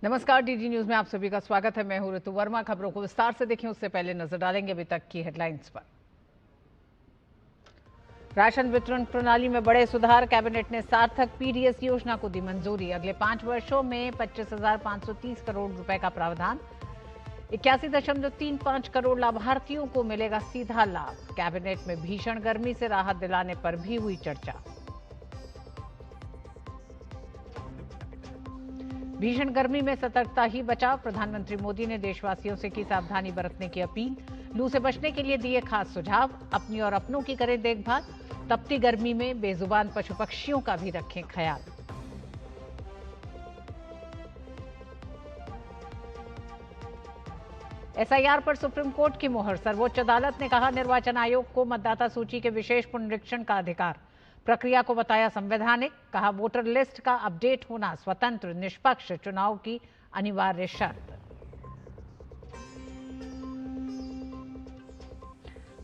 नमस्कार, DD news में आप सभी का स्वागत है। मैं हूं ऋतु वर्मा। खबरों को विस्तार से देखें उससे पहले नजर डालेंगे अभी तक की हेडलाइंस पर। राशन वितरण प्रणाली में बड़े सुधार, कैबिनेट ने सार्थक पीडीएस योजना को दी मंजूरी। अगले 5 वर्षों में 25,530 करोड़ रुपए का प्रावधान। 81.35 करोड़ लाभार्थियों को मिलेगा सीधा लाभ। कैबिनेट में भीषण गर्मी से राहत दिलाने पर भी हुई चर्चा। भीषण गर्मी में सतर्कता ही बचाव, प्रधानमंत्री मोदी ने देशवासियों से की सावधानी बरतने की अपील। लू से बचने के लिए दिए खास सुझाव। अपनी और अपनों की करें देखभाल। तपती गर्मी में बेजुबान पशु पक्षियों का भी रखें ख्याल। एसआईआर पर सुप्रीम कोर्ट की मोहर। सर्वोच्च अदालत ने कहा, निर्वाचन आयोग को मतदाता सूची के विशेष पुनरीक्षण का अधिकार। प्रक्रिया को बताया संवैधानिक। कहा, वोटर लिस्ट का अपडेट होना स्वतंत्र निष्पक्ष चुनाव की अनिवार्य शर्त।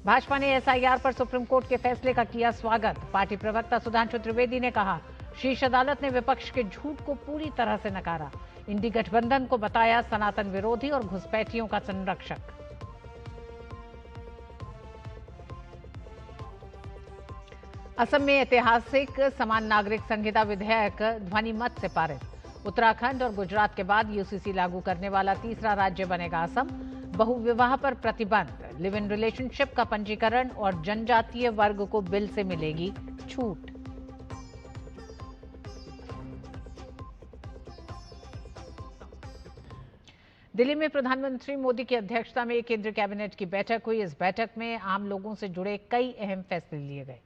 भाजपा ने एसआईआर पर सुप्रीम कोर्ट के फैसले का किया स्वागत। पार्टी प्रवक्ता सुधांशु त्रिवेदी ने कहा, शीर्ष अदालत ने विपक्ष के झूठ को पूरी तरह से नकारा। इंडी गठबंधन को बताया सनातन विरोधी और घुसपैठियों का संरक्षक। असम में ऐतिहासिक समान नागरिक संहिता विधेयक ध्वनि मत से पारित। उत्तराखंड और गुजरात के बाद यूसीसी लागू करने वाला तीसरा राज्य बनेगा असम। बहुविवाह पर प्रतिबंध, लिव इन रिलेशनशिप का पंजीकरण और जनजातीय वर्ग को बिल से मिलेगी छूट। दिल्ली में प्रधानमंत्री मोदी की अध्यक्षता में केंद्रीय कैबिनेट की बैठक हुई। इस बैठक में आम लोगों से जुड़े कई अहम फैसले लिए गए।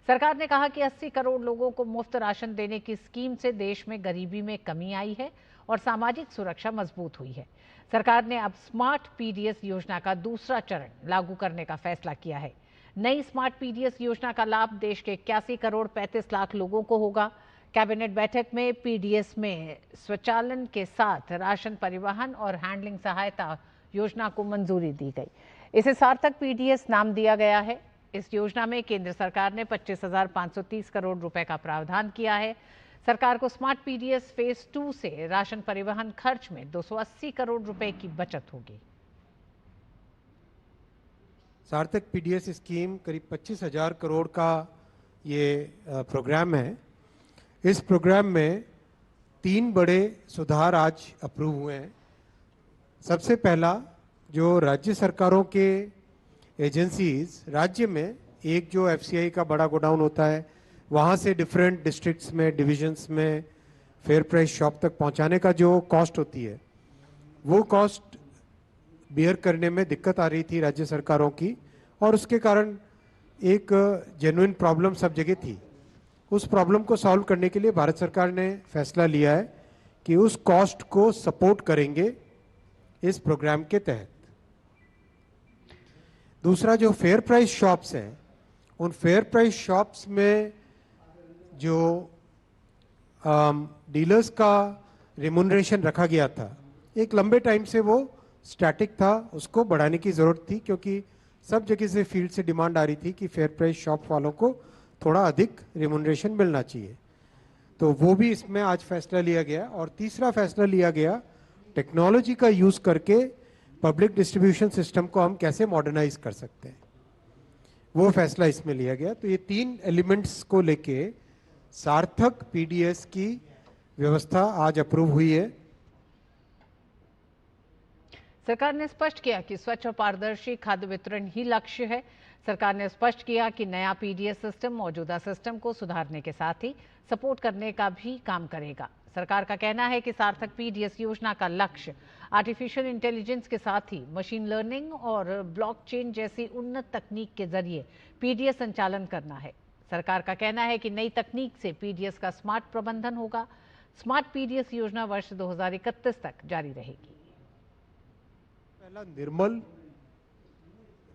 सरकार ने कहा कि 80 करोड़ लोगों को मुफ्त राशन देने की स्कीम से देश में गरीबी में कमी आई है और सामाजिक सुरक्षा मजबूत हुई है। सरकार ने अब स्मार्ट पीडीएस योजना का दूसरा चरण लागू करने का फैसला किया है। नई स्मार्ट पीडीएस योजना का लाभ देश के 81 करोड़ 35 लाख लोगों को होगा। कैबिनेट बैठक में पीडीएस में स्वचालन के साथ राशन परिवहन और हैंडलिंग सहायता योजना को मंजूरी दी गई। इसे सार्थक पीडीएस नाम दिया गया है। इस योजना में केंद्र सरकार ने 25,530 करोड़ रुपए का प्रावधान किया है। सरकार को स्मार्ट पीडीएस फेज 2 से राशन परिवहन खर्च में 280 करोड़ रुपए की बचत होगी। सार्थक पीडीएस स्कीम करीब 25,000 करोड़ का ये प्रोग्राम है। इस प्रोग्राम में 3 बड़े सुधार आज अप्रूव हुए हैं। सबसे पहला, जो राज्य सरकारों के एजेंसीज राज्य में, एक जो एफसीआई का बड़ा गोडाउन होता है, वहाँ से डिफरेंट डिस्ट्रिक्ट्स में, डिविजन्स में फेयर प्राइस शॉप तक पहुँचाने का जो कॉस्ट होती है, वो कॉस्ट बियर करने में दिक्कत आ रही थी राज्य सरकारों की, और उसके कारण एक जेन्युइन प्रॉब्लम सब जगह थी। उस प्रॉब्लम को सॉल्व करने के लिए भारत सरकार ने फैसला लिया है कि उस कॉस्ट को सपोर्ट करेंगे इस प्रोग्राम के तहत। दूसरा, जो फेयर प्राइस शॉप्स हैं, उन फेयर प्राइस शॉप्स में जो डीलर्स का रिम्यूनरेशन रखा गया था, एक लंबे टाइम से वो स्टैटिक था, उसको बढ़ाने की ज़रूरत थी, क्योंकि सब जगह से फील्ड से डिमांड आ रही थी कि फेयर प्राइस शॉप वालों को थोड़ा अधिक रिम्यूनरेशन मिलना चाहिए। तो वो भी इसमें आज फैसला लिया गया। और तीसरा फैसला लिया गया, टेक्नोलॉजी का यूज़ करके पब्लिक डिस्ट्रीब्यूशन सिस्टम को हम कैसे मॉडर्नाइज कर सकते हैं, वो फैसला इसमें लिया गया। तो ये 3 एलिमेंट्स को लेके सार्थक पीडीएस की व्यवस्था आज अप्रूव हुई है। सरकार ने स्पष्ट किया कि स्वच्छ और पारदर्शी खाद्य वितरण ही लक्ष्य है। सरकार ने स्पष्ट किया कि नया पीडीएस सिस्टम मौजूदा सिस्टम को सुधारने के साथ ही सपोर्ट करने का भी काम करेगा। सरकार का कहना है कि सार्थक पीडीएस योजना का लक्ष्य आर्टिफिशियल इंटेलिजेंस के साथ ही मशीन लर्निंग और ब्लॉकचेन जैसी उन्नत तकनीक के जरिए पीडीएस संचालन करना है। सरकार का कहना है कि नई तकनीक से पीडीएस का स्मार्ट प्रबंधन होगा। स्मार्ट पीडीएस योजना वर्ष 2031 तक जारी रहेगी। पहला निर्मल,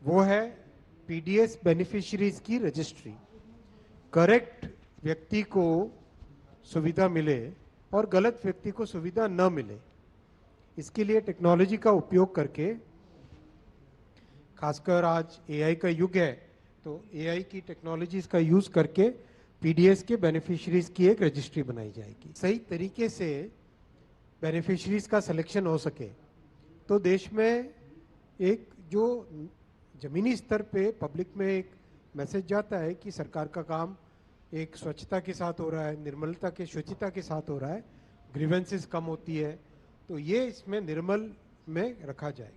वो है पीडीएस बेनिफिशियरीज की रजिस्ट्री। करेक्ट व्यक्ति को सुविधा मिले और गलत व्यक्ति को सुविधा न मिले, इसके लिए टेक्नोलॉजी का उपयोग करके, खासकर आज एआई का युग है, तो एआई की टेक्नोलॉजीज का यूज करके पीडीएस के बेनिफिशियरीज की एक रजिस्ट्री बनाई जाएगी। सही तरीके से बेनिफिशरीज का सिलेक्शन हो सके, तो देश में एक जो जमीनी स्तर पे पब्लिक में एक मैसेज जाता है कि सरकार का काम एक स्वच्छता के साथ हो रहा है, निर्मलता के शुचिता के साथ हो रहा है, ग्रीवेंसेस कम होती है, तो ये इसमें निर्मल में रखा जाए।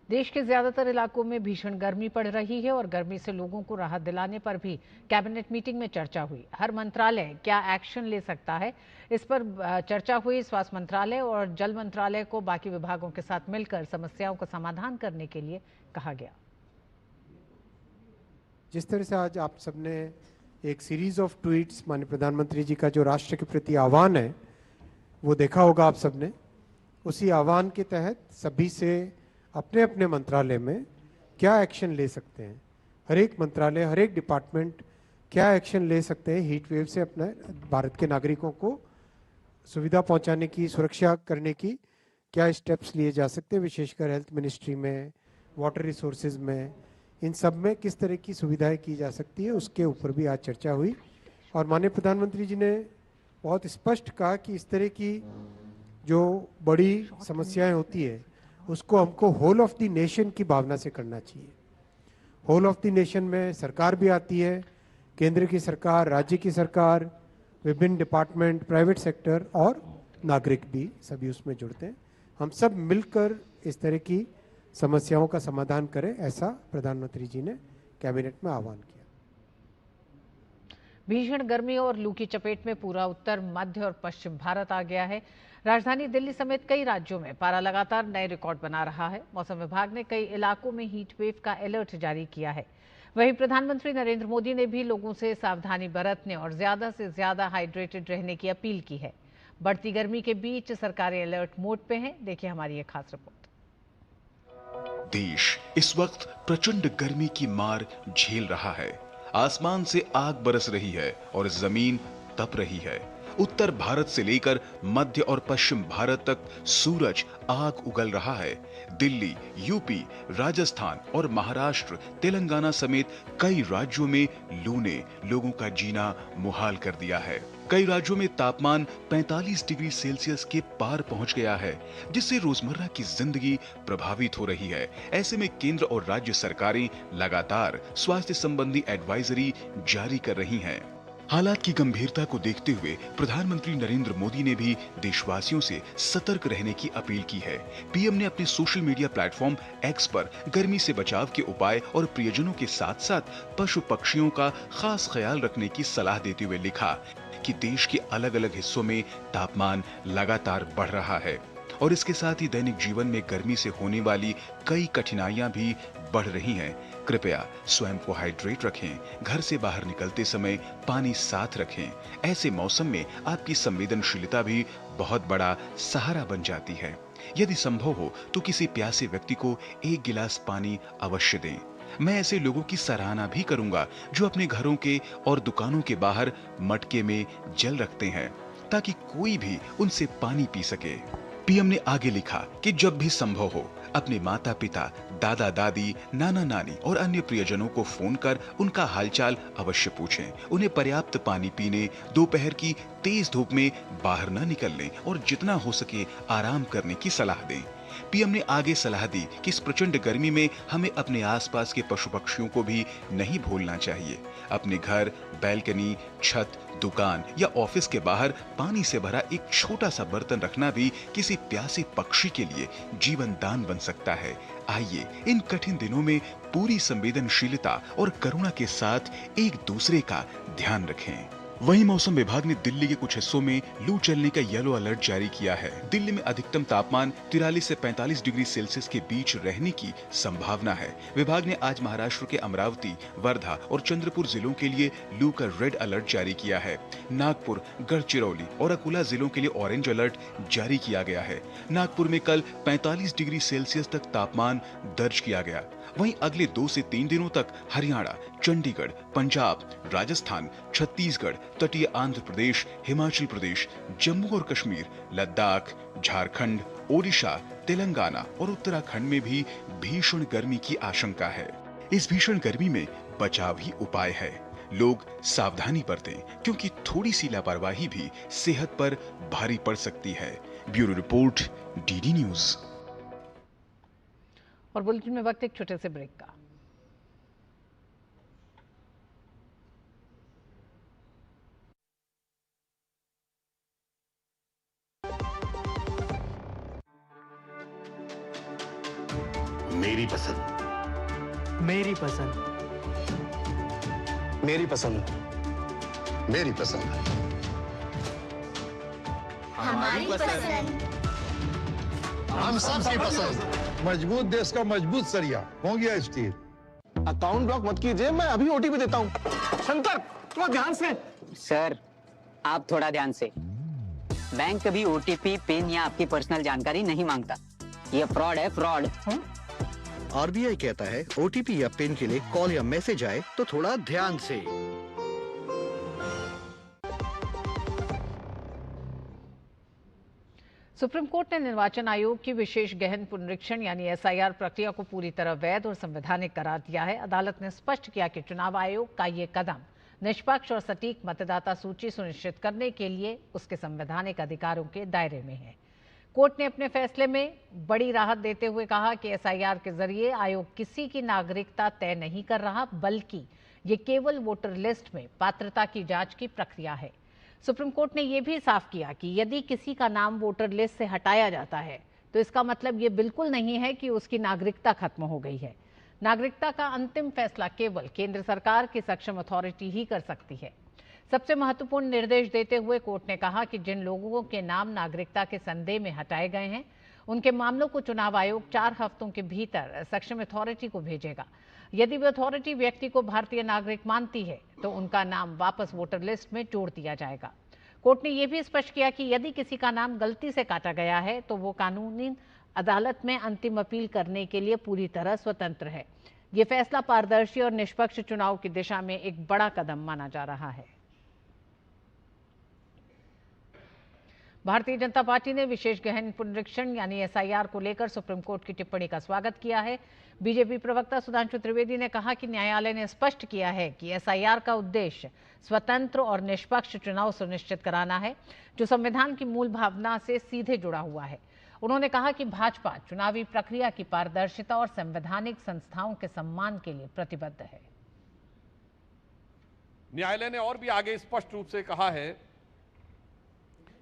देश के ज्यादातर इलाकों में भीषण गर्मी पड़ रही है और गर्मी से लोगों को राहत दिलाने पर भी कैबिनेट मीटिंग में चर्चा हुई। हर मंत्रालय क्या एक्शन ले सकता है, इस पर चर्चा हुई। स्वास्थ्य मंत्रालय और जल मंत्रालय को बाकी विभागों के साथ मिलकर समस्याओं का समाधान करने के लिए कहा गया। जिस तरह से आज आप सबने एक सीरीज ऑफ ट्वीट्स माननीय प्रधानमंत्री जी का जो राष्ट्र के प्रति आह्वान है वो देखा होगा आप सबने, उसी आह्वान के तहत सभी से अपने अपने मंत्रालय में क्या एक्शन ले सकते हैं, हर एक मंत्रालय हर एक डिपार्टमेंट क्या एक्शन ले सकते हैं हीट वेव से अपने भारत के नागरिकों को सुविधा पहुंचाने की, सुरक्षा करने की क्या स्टेप्स लिए जा सकते हैं, विशेषकर हेल्थ मिनिस्ट्री में, वाटर रिसोर्सेज में, इन सब में किस तरह की सुविधाएं की जा सकती है, उसके ऊपर भी आज चर्चा हुई। और माननीय प्रधानमंत्री जी ने बहुत स्पष्ट कहा कि इस तरह की जो बड़ी समस्याएं होती है उसको हमको होल ऑफ द नेशन की भावना से करना चाहिए। होल ऑफ द नेशन में सरकार भी आती है, केंद्र की सरकार, राज्य की सरकार, विभिन्न डिपार्टमेंट, प्राइवेट सेक्टर और नागरिक भी सभी उसमें जुड़ते हैं। हम सब मिलकर इस तरह की समस्याओं का समाधान करें, ऐसा प्रधानमंत्री जी ने कैबिनेट में आह्वान किया। भीषण गर्मी और लू की चपेट में पूरा उत्तर, मध्य और पश्चिम भारत आ गया है। राजधानी दिल्ली समेत कई राज्यों में पारा लगातार नए रिकॉर्ड बना रहा है। मौसम विभाग ने कई इलाकों में हीट वेव का अलर्ट जारी किया है। वहीं प्रधानमंत्री नरेंद्र मोदी ने भी लोगों से सावधानी बरतने और ज्यादा से ज्यादा हाइड्रेटेड रहने की अपील की है। बढ़ती गर्मी के बीच सरकारें अलर्ट मोड पे हैं। देखिए हमारी एक खास रिपोर्ट। देश इस वक्त प्रचंड गर्मी की मार झेल रहा है। आसमान से आग बरस रही है और जमीन तप रही है। उत्तर भारत से लेकर मध्य और पश्चिम भारत तक सूरज आग उगल रहा है। दिल्ली, यूपी, राजस्थान और महाराष्ट्र, तेलंगाना समेत कई राज्यों में लू ने लोगों का जीना मुहाल कर दिया है। कई राज्यों में तापमान 45 डिग्री सेल्सियस के पार पहुंच गया है, जिससे रोजमर्रा की जिंदगी प्रभावित हो रही है। ऐसे में केंद्र और राज्य सरकारें लगातार स्वास्थ्य संबंधी एडवाइजरी जारी कर रही हैं। हालात की गंभीरता को देखते हुए प्रधानमंत्री नरेंद्र मोदी ने भी देशवासियों से सतर्क रहने की अपील की है। पीएम ने अपने सोशल मीडिया प्लेटफॉर्म एक्स पर गर्मी से बचाव के उपाय और प्रियजनों के साथ साथ पशु पक्षियों का खास ख्याल रखने की सलाह देते हुए लिखा कि देश के अलग अलग हिस्सों में तापमान लगातार बढ़ रहा है और इसके साथ ही दैनिक जीवन में गर्मी से होने वाली कई कठिनाइयां भी बढ़ रही हैं। कृपया स्वयं को हाइड्रेट रखें, घर से बाहर निकलते समय पानी साथ रखें। ऐसे मौसम में आपकी संवेदनशीलता भी बहुत बड़ा सहारा बन जाती है। यदि संभव हो तो किसी प्यासे व्यक्ति को एक गिलास पानी अवश्य दें। मैं ऐसे लोगों की सराहना भी करूंगा जो अपने घरों के और दुकानों के बाहर मटके में जल रखते हैं ताकि कोई भी उनसे पानी पी सके। पीएम ने आगे लिखा कि जब भी संभव हो अपने माता पिता, दादा दादी, नाना नानी और अन्य प्रियजनों को फोन कर उनका हालचाल अवश्य पूछें। उन्हें पर्याप्त पानी पीने, दोपहर की तेज धूप में बाहर न निकलने और जितना हो सके आराम करने की सलाह दें। पीएम ने आगे सलाह दी कि इस प्रचंड गर्मी में हमें अपने आसपास के पशु पक्षियों को भी नहीं भूलना चाहिए। अपने घर, बैल्कनी, छत, दुकान या ऑफिस के बाहर पानी से भरा एक छोटा सा बर्तन रखना भी किसी प्यासे पक्षी के लिए जीवन दान बन सकता है। आइए इन कठिन दिनों में पूरी संवेदनशीलता और करुणा के साथ एक दूसरे का ध्यान रखें। वहीं मौसम विभाग ने दिल्ली के कुछ हिस्सों में लू चलने का येलो अलर्ट जारी किया है। दिल्ली में अधिकतम तापमान 43 से 45 डिग्री सेल्सियस के बीच रहने की संभावना है। विभाग ने आज महाराष्ट्र के अमरावती, वर्धा और चंद्रपुर जिलों के लिए लू का रेड अलर्ट जारी किया है। नागपुर, गढ़चिरौली और अकोला जिलों के लिए ऑरेंज अलर्ट जारी किया गया है। नागपुर में कल 45 डिग्री सेल्सियस तक तापमान दर्ज किया गया। वहीं अगले 2 से 3 दिनों तक हरियाणा, चंडीगढ़, पंजाब, राजस्थान, छत्तीसगढ़, तटीय आंध्र प्रदेश, हिमाचल प्रदेश, जम्मू और कश्मीर, लद्दाख, झारखंड, ओडिशा, तेलंगाना और उत्तराखंड में भी भीषण गर्मी की आशंका है। इस भीषण गर्मी में बचाव ही उपाय है। लोग सावधानी बरतें, क्योंकि थोड़ी सी लापरवाही भी सेहत पर भारी पड़ सकती है। Bureau report, DD news. और बुलेटिन में वक्त एक छोटे से ब्रेक का। मेरी पसंद, मेरी पसंद, मेरी पसंद, मेरी पसंद, हमारी पसंद, हम सबकी पसंद। मजबूत देश का मजबूत सरिया हो गया स्टील। अकाउंट ब्लॉक मत कीजिए, मैं अभी ओटीपी देता हूँ। शंकर थोड़ा ध्यान से। सर आप थोड़ा ध्यान से। बैंक कभी ओटीपी, पिन या आपकी पर्सनल जानकारी नहीं मांगता। ये फ्रॉड है, फ्रॉड। आरबीआई कहता है ओटीपी या पिन के लिए कॉल या मैसेज आए तो थोड़ा ध्यान से। सुप्रीम कोर्ट ने निर्वाचन आयोग की विशेष गहन पुनरीक्षण यानी एसआईआर प्रक्रिया को पूरी तरह वैध और संवैधानिक करार दिया है। अदालत ने स्पष्ट किया कि चुनाव आयोग का ये कदम निष्पक्ष और सटीक मतदाता सूची सुनिश्चित करने के लिए उसके संवैधानिक अधिकारों के दायरे में है। कोर्ट ने अपने फैसले में बड़ी राहत देते हुए कहा कि एसआईआर के जरिए आयोग किसी की नागरिकता तय नहीं कर रहा, बल्कि ये केवल वोटर लिस्ट में पात्रता की जांच की प्रक्रिया है। सुप्रीम कोर्ट ने यह भी साफ किया कि यदि किसी का नाम वोटर लिस्ट से हटाया जाता है तो इसका मतलब ये बिल्कुल नहीं है कि उसकी नागरिकता खत्म हो गई है। नागरिकता का अंतिम फैसला केवल केंद्र सरकार की सक्षम अथॉरिटी ही कर सकती है। सबसे महत्वपूर्ण निर्देश देते हुए कोर्ट ने कहा कि जिन लोगों के नाम नागरिकता के संदेह में हटाए गए हैं, उनके मामलों को चुनाव आयोग 4 हफ्तों के भीतर सक्षम अथॉरिटी को भेजेगा। यदि वह अथॉरिटी व्यक्ति को भारतीय नागरिक मानती है तो उनका नाम वापस वोटर लिस्ट में जोड़ दिया जाएगा। कोर्ट ने यह भी स्पष्ट किया कि यदि किसी का नाम गलती से काटा गया है तो वो कानूनी अदालत में अंतिम अपील करने के लिए पूरी तरह स्वतंत्र है। ये फैसला पारदर्शी और निष्पक्ष चुनाव की दिशा में एक बड़ा कदम माना जा रहा है। भारतीय जनता पार्टी ने विशेष गहन पुनरीक्षण यानी एसआईआर को लेकर सुप्रीम कोर्ट की टिप्पणी का स्वागत किया है। बीजेपी प्रवक्ता सुधांशु त्रिवेदी ने कहा कि न्यायालय ने स्पष्ट किया है कि एसआईआर का उद्देश्य स्वतंत्र और निष्पक्ष चुनाव सुनिश्चित कराना है, जो संविधान की मूल भावना से सीधे जुड़ा हुआ है। उन्होंने कहा कि भाजपा चुनावी प्रक्रिया की पारदर्शिता और संवैधानिक संस्थाओं के सम्मान के लिए प्रतिबद्ध है। न्यायालय ने और भी आगे स्पष्ट रूप से कहा है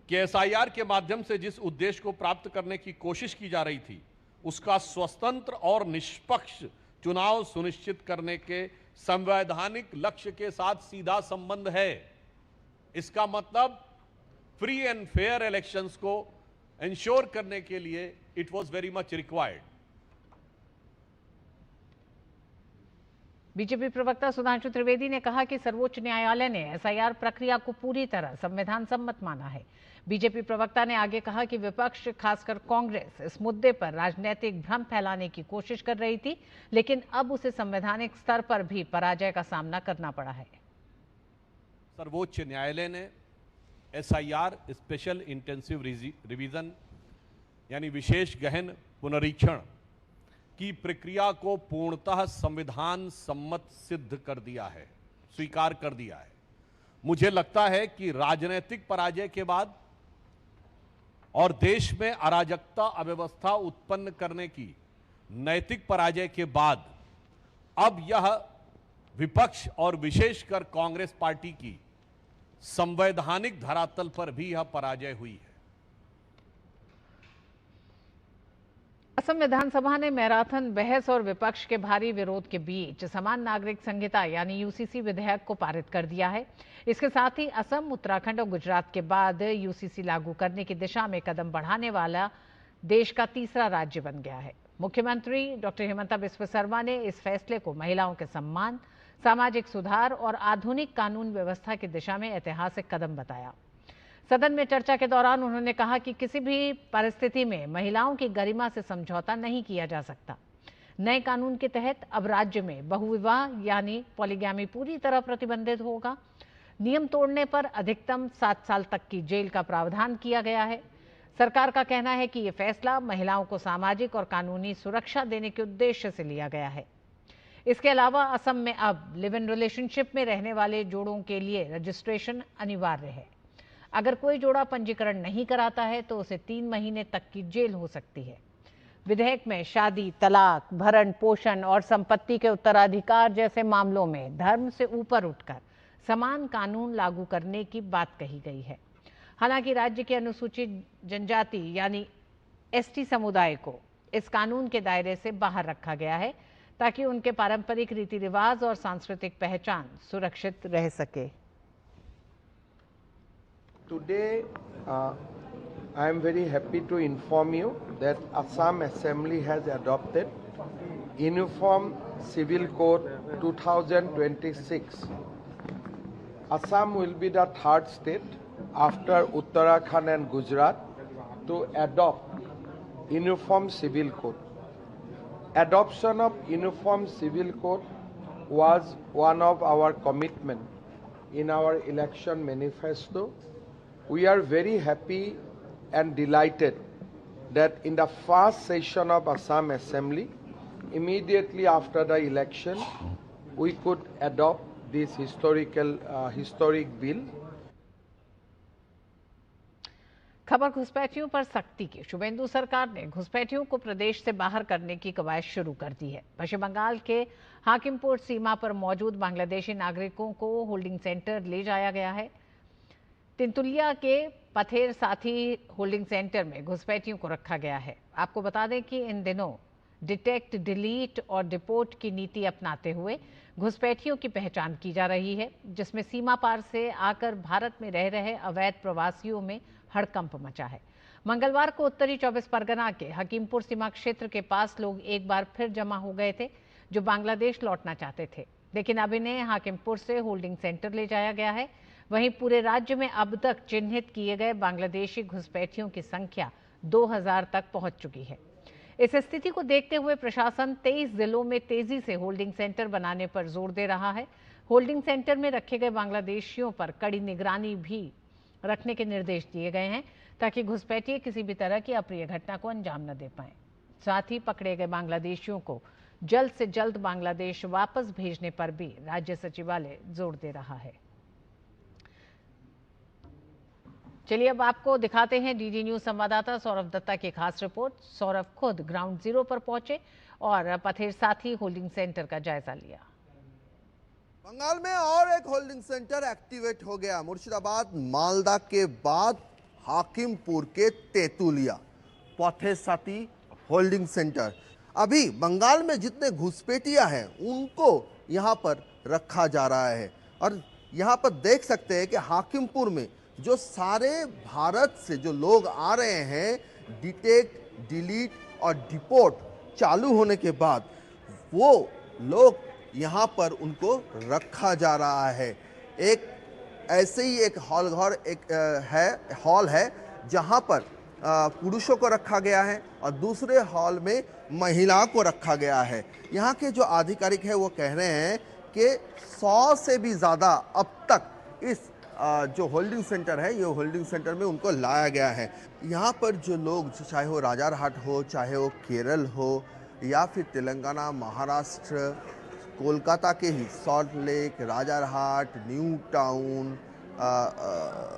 कि एसआईआर के माध्यम से जिस उद्देश्य को प्राप्त करने की कोशिश की जा रही थी, उसका स्वतंत्र और निष्पक्ष चुनाव सुनिश्चित करने के संवैधानिक लक्ष्य के साथ सीधा संबंध है। इसका मतलब फ्री एंड फेयर इलेक्शंस को इंश्योर करने के लिए it was very much required. BJP प्रवक्ता सुधांशु त्रिवेदी ने कहा कि सर्वोच्च न्यायालय ने एसआईआर प्रक्रिया को पूरी तरह संविधान सम्मत माना है। बीजेपी प्रवक्ता ने आगे कहा कि विपक्ष, खासकर कांग्रेस, इस मुद्दे पर राजनीतिक भ्रम फैलाने की कोशिश कर रही थी, लेकिन अब उसे संवैधानिक स्तर पर भी पराजय का सामना करना पड़ा है। सर्वोच्च न्यायालय ने एसआईआर स्पेशल इंटेंसिव रिवीजन यानी विशेष गहन पुनरीक्षण की प्रक्रिया को पूर्णतः संविधान सम्मत सिद्ध कर दिया है, स्वीकार कर दिया है। मुझे लगता है कि राजनीतिक पराजय के बाद और देश में अराजकता अव्यवस्था उत्पन्न करने की नैतिक पराजय के बाद अब यह विपक्ष और विशेषकर कांग्रेस पार्टी की संवैधानिक धरातल पर भी यह पराजय हुई है। असम विधानसभा ने मैराथन बहस और विपक्ष के भारी विरोध के बीच समान नागरिक संहिता यानी यूसीसी विधेयक को पारित कर दिया है। इसके साथ ही असम, उत्तराखंड और गुजरात के बाद यूसीसी लागू करने की दिशा में कदम बढ़ाने वाला देश का तीसरा राज्य बन गया है। मुख्यमंत्री डॉक्टर हिमंता बिस्वा शर्मा ने इस फैसले को महिलाओं के सम्मान, सामाजिक सुधार और आधुनिक कानून व्यवस्था की दिशा में ऐतिहासिक कदम बताया। सदन में चर्चा के दौरान उन्होंने कहा कि किसी भी परिस्थिति में महिलाओं की गरिमा से समझौता नहीं किया जा सकता। नए कानून के तहत अब राज्य में बहुविवाह यानी पॉलीगैमी पूरी तरह प्रतिबंधित होगा। नियम तोड़ने पर अधिकतम 7 साल तक की जेल का प्रावधान किया गया है। सरकार का कहना है कि यह फैसला महिलाओं को सामाजिक और कानूनी सुरक्षा देने के उद्देश्य से लिया गया है। इसके अलावा असम में अब लिव इन रिलेशनशिप में रहने वाले जोड़ों के लिए रजिस्ट्रेशन अनिवार्य है। अगर कोई जोड़ा पंजीकरण नहीं कराता है तो उसे 3 महीने तक की जेल हो सकती है। विधेयक में शादी, तलाक, भरण पोषण और संपत्ति के उत्तराधिकार जैसे मामलों में धर्म से ऊपर उठकर समान कानून लागू करने की बात कही गई है। हालांकि राज्य के अनुसूचित जनजाति यानी एसटी समुदाय को इस कानून के दायरे से बाहर रखा गया है ताकि उनके पारंपरिक रीति रिवाज और सांस्कृतिक पहचान सुरक्षित रह सके। Today, I am very happy to inform you that Assam Assembly has adopted Uniform Civil Code 2026. Assam will be the third state after Uttarakhand and Gujarat to adopt Uniform Civil Code. Adoption of Uniform Civil Code was one of our commitment in our election manifesto. We are very happy and delighted that in the first session of Assam Assembly, immediately after the election, we could adopt this historic bill. खबर घुसपैठियों पर सख्ती की। शुभेंदु सरकार ने घुसपैठियों को प्रदेश से बाहर करने की कवायद शुरू कर दी है। पश्चिम बंगाल के हाकिमपुर सीमा पर मौजूद बांग्लादेशी नागरिकों को होल्डिंग सेंटर ले जाया गया है। तिनतुलिया के पथेर साथी होल्डिंग सेंटर में घुसपैठियों को रखा गया है। आपको बता दें कि इन दिनों डिटेक्ट, डिलीट और डिपोर्ट की नीति अपनाते हुए घुसपैठियों की पहचान की जा रही है, जिसमें सीमा पार से आकर भारत में रह रहे अवैध प्रवासियों में हड़कंप मचा है। मंगलवार को उत्तरी 24 परगना के हकीमपुर सीमा क्षेत्र के पास लोग एक बार फिर जमा हो गए थे जो बांग्लादेश लौटना चाहते थे, लेकिन अब इन्हें हाकिमपुर से होल्डिंग सेंटर ले जाया गया है। वहीं पूरे राज्य में अब तक चिन्हित किए गए बांग्लादेशी घुसपैठियों की संख्या 2000 तक पहुंच चुकी है। इस स्थिति को देखते हुए प्रशासन 23 जिलों में तेजी से होल्डिंग सेंटर बनाने पर जोर दे रहा है। होल्डिंग सेंटर में रखे गए बांग्लादेशियों पर कड़ी निगरानी भी रखने के निर्देश दिए गए हैं ताकि घुसपैठिए किसी भी तरह की अप्रिय घटना को अंजाम न दे पाएं। साथ ही पकड़े गए बांग्लादेशियों को जल्द से जल्द बांग्लादेश वापस भेजने पर भी राज्य सचिवालय जोर दे रहा है। चलिए अब आपको दिखाते हैं डीडी न्यूज संवाददाता सौरभ दत्ता की खास रिपोर्ट। सौरभ खुद ग्राउंड जीरो पर पहुंचे और पथेर साथी होल्डिंग सेंटर का जायजा लिया। बंगाल में और एक होल्डिंग सेंटर एक्टिवेट हो गया। मुर्शिदाबाद, मालदा के बाद हाकिमपुर के तेतुलिया पथेर साथी होल्डिंग सेंटर। अभी बंगाल में जितने घुसपैठिया हैं उनको यहाँ पर रखा जा रहा है और यहाँ पर देख सकते हैं कि हाकिमपुर में जो सारे भारत से जो लोग आ रहे हैं, डिटेक्ट, डिलीट और डिपोर्ट चालू होने के बाद वो लोग यहाँ पर उनको रखा जा रहा है। एक ऐसे ही एक हॉल है जहाँ पर पुरुषों को रखा गया है और दूसरे हॉल में महिलाओं को रखा गया है। यहाँ के जो आधिकारिक है वो कह रहे हैं कि 100 से भी ज़्यादा अब तक इस जो होल्डिंग सेंटर है, ये होल्डिंग सेंटर में उनको लाया गया है। यहाँ पर जो लोग, चाहे वो राजारहाट हो, चाहे वो केरल हो या फिर तेलंगाना, महाराष्ट्र, कोलकाता के ही Salt Lake, Rajarhat, New Town,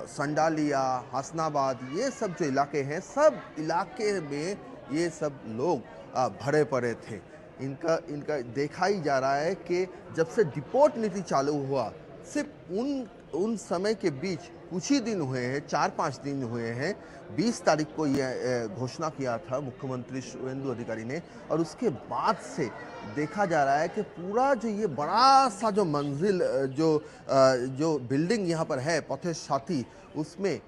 Sandalia, Hasnabad, ये सब जो इलाके हैं, सब इलाके में ये सब लोग भरे पड़े थे। इनका देखा ही जा रहा है कि जब से डिपोर्ट नीति चालू हुआ, सिर्फ उन समय के बीच कुछ ही दिन हुए हैं, 4-5 दिन हुए हैं। 20 तारीख को यह घोषणा किया था मुख्यमंत्री शुभेंदु अधिकारी ने और उसके बाद से देखा जा रहा है कि पूरा जो ये बड़ा सा जो मंजिल जो बिल्डिंग यहाँ पर है पथेर साथी, उसमें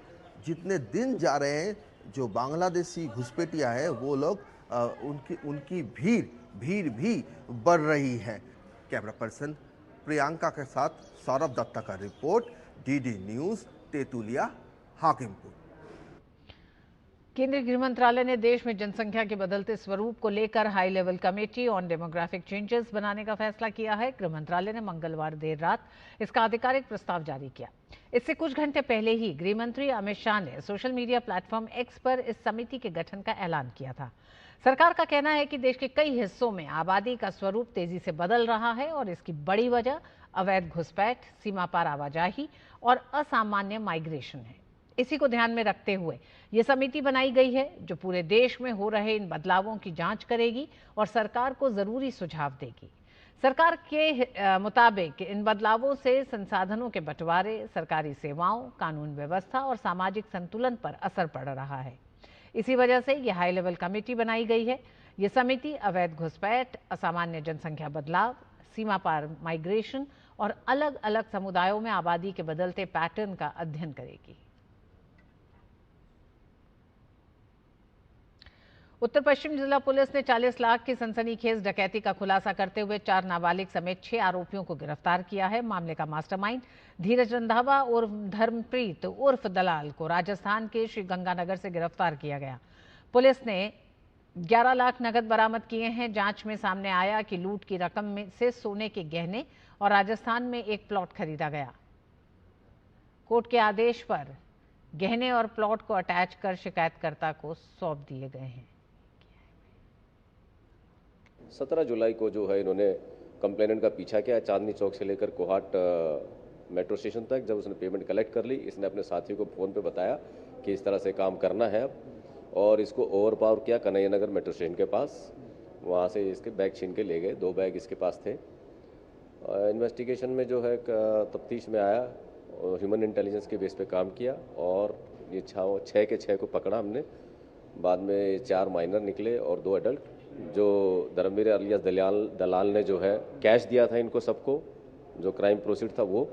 जितने दिन जा रहे हैं जो बांग्लादेशी घुसपैठिया है वो लोग उनकी भीड़ भी बढ़ रही है। कैमरा पर्सन प्रियंका के साथ सौरभ दत्ता का report, DD news, Tetulia, Hakimpur. केंद्रीय गृह मंत्रालय ने देश में जनसंख्या के बदलते स्वरूप को लेकर high level committee on demographic changes बनाने का फैसला किया है। गृह मंत्रालय ने मंगलवार देर रात इसका आधिकारिक प्रस्ताव जारी किया। इससे कुछ घंटे पहले ही गृह मंत्री अमित शाह ने सोशल मीडिया प्लेटफॉर्म एक्स पर इस समिति के गठन का ऐलान किया था। सरकार का कहना है कि देश के कई हिस्सों में आबादी का स्वरूप तेजी से बदल रहा है और इसकी बड़ी वजह अवैध घुसपैठ, सीमा पार आवाजाही और असामान्य माइग्रेशन है। इसी को ध्यान में रखते हुए ये समिति बनाई गई है जो पूरे देश में हो रहे इन बदलावों की जांच करेगी और सरकार को जरूरी सुझाव देगी। सरकार के मुताबिक इन बदलावों से संसाधनों के बंटवारे, सरकारी सेवाओं, कानून व्यवस्था और सामाजिक संतुलन पर असर पड़ रहा है। इसी वजह से ये हाई लेवल कमेटी बनाई गई है। ये समिति अवैध घुसपैठ, असामान्य जनसंख्या बदलाव, सीमा पार माइग्रेशन और अलग अलग समुदायों में आबादी के बदलते पैटर्न का अध्ययन करेगी। उत्तर पश्चिम जिला पुलिस ने 40 लाख की सनसनीखेज डकैती का खुलासा करते हुए 4 नाबालिग समेत 6 आरोपियों को गिरफ्तार किया है। मामले का मास्टरमाइंड धीरज रंधावा उर्फ धर्मप्रीत उर्फ दलाल को राजस्थान के श्री गंगानगर से गिरफ्तार किया गया। पुलिस ने 11 लाख नकद बरामद किए हैं। जांच में सामने आया कि लूट की रकम में से सोने के गहने और राजस्थान में एक प्लॉट खरीदा गया। कोर्ट के आदेश पर गहने और प्लॉट को अटैच कर शिकायतकर्ता को सौंप दिए गए हैं। 17 जुलाई को जो है इन्होंने कंप्लेनेंट का पीछा किया चांदनी चौक से लेकर कोहाट मेट्रो स्टेशन तक। जब उसने पेमेंट कलेक्ट कर ली, इसने अपने साथियों को फ़ोन पे बताया कि इस तरह से काम करना है अब, और इसको ओवर पावर किया कन्हैया नगर मेट्रो स्टेशन के पास। वहाँ से इसके बैग छीन के ले गए। 2 बैग इसके पास थे। इन्वेस्टिगेशन में जो है तफ्तीश में आया, ह्यूमन इंटेलिजेंस के बेस पे काम किया और ये 6 के 6 को पकड़ा हमने। बाद में 4 माइनर निकले और 2 एडल्ट। जो धर्मवीर अलियास दलाल ने जो है कैश दिया था इनको सबको, जो क्राइम प्रोसीड था वो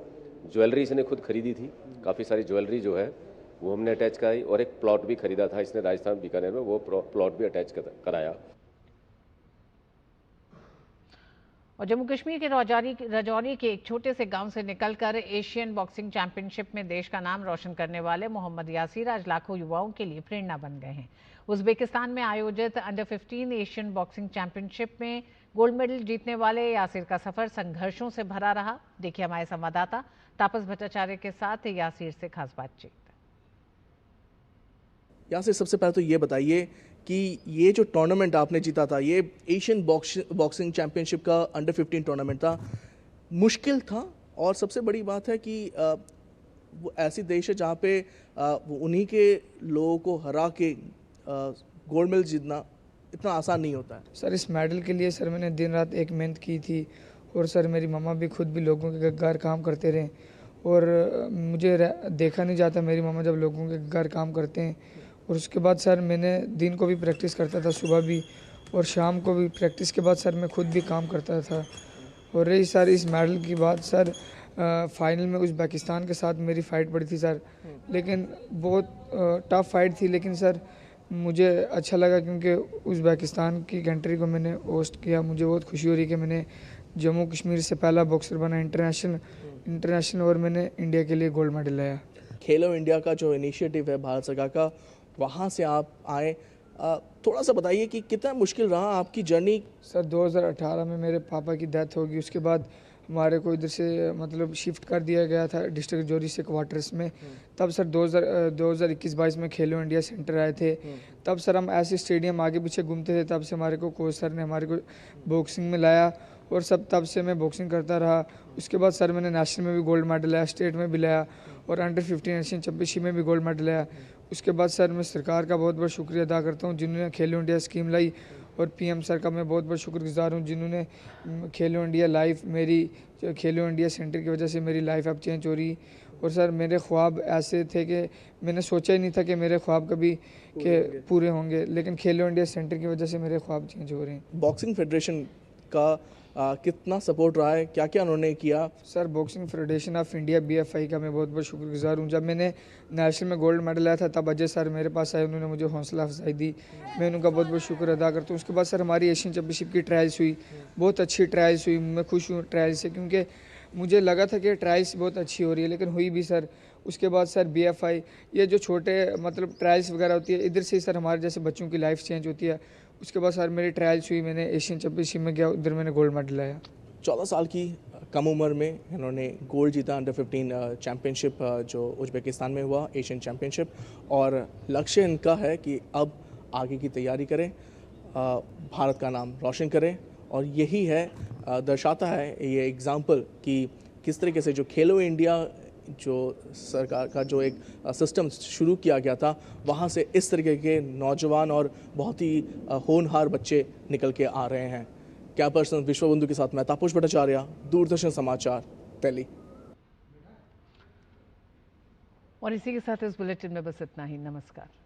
ज्वेलरी इसने खुद खरीदी थी। काफ़ी सारी ज्वेलरी जो है वो हमने अटैच कराई और एक प्लॉट भी खरीदा था इसने राजस्थान बीकानेर में, वो प्लॉट भी अटैच कराया। और जम्मू कश्मीर के राजौरी के एक छोटे से गांव से निकलकर एशियन बॉक्सिंग चैंपियनशिप में देश का नाम रोशन करने वाले मोहम्मद यासिर आज लाखों युवाओं के लिए प्रेरणा बन गए हैं। उज़्बेकिस्तान में आयोजित अंडर 15 एशियन बॉक्सिंग चैंपियनशिप में गोल्ड मेडल जीतने वाले यासिर का सफर संघर्षों से भरा रहा। देखिए हमारे संवाददाता तापस भट्टाचार्य के साथ यासिर से खास बातचीत। यासिर, सबसे पहले तो ये बताइए कि ये जो टूर्नामेंट आपने जीता था, ये एशियन बॉक्सिंग चैंपियनशिप का अंडर 15 टूर्नामेंट था, मुश्किल था और सबसे बड़ी बात है कि वो ऐसी देश है जहाँ पे उन्हीं के लोगों को हरा के गोल्ड मेडल जीतना इतना आसान नहीं होता है। सर, इस मेडल के लिए सर मैंने दिन रात एक मेहनत की थी और सर मेरी मम्मा भी खुद भी लोगों के घर काम करते रहे और मुझे देखा नहीं जाता मेरी मम्मा जब लोगों के घर काम करते हैं। और उसके बाद सर मैंने दिन को भी प्रैक्टिस करता था, सुबह भी और शाम को भी। प्रैक्टिस के बाद सर मैं खुद भी काम करता था। और रही सर इस मेडल की बात, सर फाइनल में उज़्बेकिस्तान के साथ मेरी फ़ाइट पड़ी थी सर, लेकिन बहुत टफ फाइट थी, लेकिन सर मुझे अच्छा लगा क्योंकि उज़्बेकिस्तान की कंट्री को मैंने होस्ट किया। मुझे बहुत खुशी हो रही कि मैंने जम्मू कश्मीर से पहला बॉक्सर बना इंटरनेशनल और मैंने इंडिया के लिए गोल्ड मेडल लाया। खेलो इंडिया का जो इनिशिएटिव है भारत सरकार का, वहाँ से आप आए, थोड़ा सा बताइए कि कितना मुश्किल रहा आपकी जर्नी। सर 2018 में मेरे पापा की डेथ होगी, उसके बाद हमारे को इधर से मतलब शिफ्ट कर दिया गया था डिस्ट्रिक्ट राजौरी से क्वार्टर्स में। तब सर 2021-22 में खेलो इंडिया सेंटर आए थे। तब सर हम ऐसे स्टेडियम आगे पीछे घूमते थे। तब से हमारे को कोच सर ने हमारे को बॉक्सिंग में लाया और तब से मैं बॉक्सिंग करता रहा। उसके बाद सर मैंने नेशनल में भी गोल्ड मेडल लाया, स्टेट में भी लाया और अंडर 15 एशियन चैंपियनशिप में भी गोल्ड मेडल लाया। उसके बाद सर मैं सरकार का बहुत बहुत शुक्रिया अदा करता हूँ जिन्होंने खेलो इंडिया स्कीम लाई, और पीएम सर का मैं बहुत बहुत शुक्रगुजार हूँ जिन्होंने खेलो इंडिया लाइफ, मेरी खेलो इंडिया सेंटर की वजह से मेरी लाइफ अब चेंज हो रही। और सर मेरे ख्वाब ऐसे थे कि मैंने सोचा ही नहीं था कि मेरे ख्वाब कभी के पूरे होंगे, लेकिन खेलो इंडिया सेंटर की वजह से मेरे ख्वाब चेंज हो रहे हैं। बॉक्सिंग फेडरेशन का कितना सपोर्ट रहा है, क्या क्या उन्होंने किया? Sir boxing federation of India BFI का मैं बहुत बहुत शुक्रगुजार हूँ। जब मैंने नेशनल में गोल्ड मेडल लाया था तब अजय सर मेरे पास आए, उन्होंने मुझे हौसला अफजाई दी, मैं उनका बहुत बहुत शुक्र अदा करता हूँ। उसके बाद सर हमारी एशियन चैंपियनशिप की ट्रायल्स हुई, बहुत अच्छी ट्रायल्स हुई। मैं खुश हूँ ट्रायल्स से क्योंकि मुझे लगा था कि ट्रायल्स बहुत अच्छी हो रही है, लेकिन हुई भी सर। उसके बाद सर BFI, ये जो छोटे मतलब ट्रायल्स वगैरह होती है, इधर से ही सर हमारे जैसे बच्चों की लाइफ चेंज होती है। उसके बाद सर मेरी ट्रायल्स हुई, मैंने एशियन चैंपियनशिप में गया, उधर मैंने गोल्ड मेडल लाया। 14 साल की कम उम्र में इन्होंने गोल्ड जीता अंडर 15 चैम्पियनशिप जो उज्बेकिस्तान में हुआ, एशियन चैम्पियनशिप। और लक्ष्य इनका है कि अब आगे की तैयारी करें, भारत का नाम रोशन करें। और यही है, दर्शाता है ये एग्जाम्पल कि किस तरीके से जो खेलो इंडिया जो सरकार का जो एक सिस्टम शुरू किया गया था, वहाँ से इस तरीके के नौजवान और बहुत ही होनहार बच्चे निकल के आ रहे हैं। क्या पर्सन विश्वबंधु के साथ मैं तापस भट्टाचार्य, दूरदर्शन समाचार, दिल्ली। और इसी के साथ इस बुलेटिन में बस इतना ही। नमस्कार।